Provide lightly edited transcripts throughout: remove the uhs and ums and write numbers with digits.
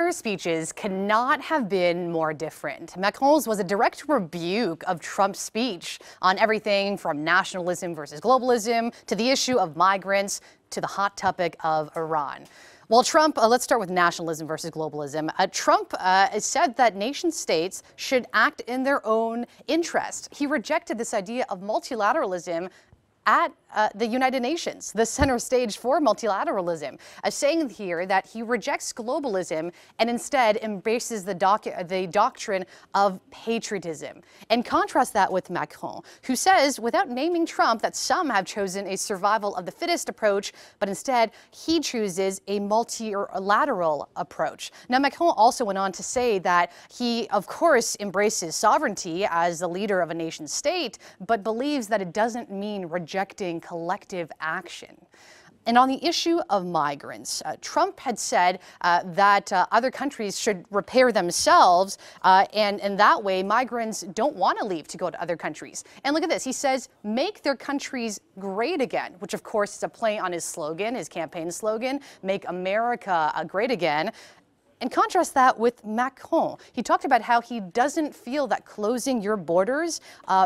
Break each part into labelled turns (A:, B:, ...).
A: Her speeches cannot have been more different. Macron's was a direct rebuke of Trump's speech on everything from nationalism versus globalism to the issue of migrants to the hot topic of Iran. Well, Trump, let's start with nationalism versus globalism. Trump said that nation states should act in their own interest. He rejected this idea of multilateralism at the United Nations, the center stage for multilateralism, saying here that he rejects globalism and instead embraces the doctrine of patriotism. And contrast that with Macron, who says, without naming Trump, that some have chosen a survival of the fittest approach, but instead he chooses a multilateral approach. Now, Macron also went on to say that he, of course, embraces sovereignty as the leader of a nation state, but believes that it doesn't mean rejecting collective action. And on the issue of migrants, Trump had said that other countries should repair themselves, and in that way, migrants don't want to leave to go to other countries. And look at this. He says, make their countries great again, which, of course, is a play on his slogan, his campaign slogan, Make America Great Again. And contrast that with Macron. He talked about how he doesn't feel that closing your borders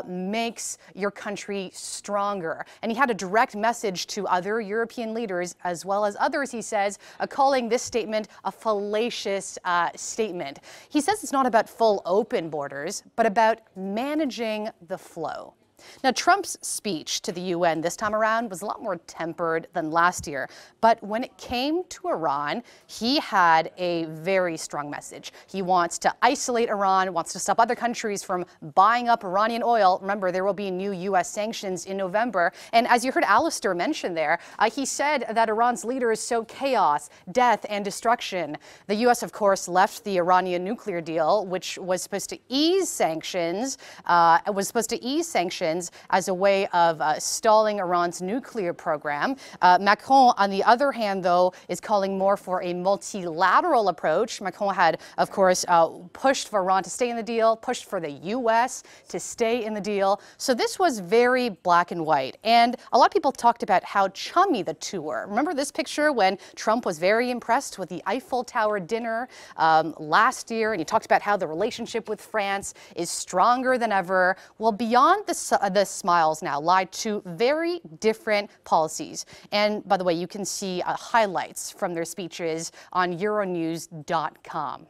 A: makes your country stronger. And he had a direct message to other European leaders, as well as others, he says, calling this statement a fallacious statement. He says it's not about full open borders, but about managing the flow. Now, Trump's speech to the UN this time around was a lot more tempered than last year. But when it came to Iran, he had a very strong message. He wants to isolate Iran, wants to stop other countries from buying up Iranian oil. Remember, there will be new U.S. sanctions in November. And as you heard Alistair mention there, he said that Iran's leaders sow chaos, death, and destruction. The U.S., of course, left the Iranian nuclear deal, which was supposed to ease sanctions, as a way of stalling Iran's nuclear program. Macron, on the other hand, though, is calling more for a multilateral approach. Macron had, of course, pushed for Iran to stay in the deal, pushed for the U.S. to stay in the deal. So this was very black and white. And a lot of people talked about how chummy the two were. Remember this picture when Trump was very impressed with the Eiffel Tower dinner last year, and he talked about how the relationship with France is stronger than ever. Well, beyond the smiles now lie two very different policies. And by the way, you can see highlights from their speeches on Euronews.com.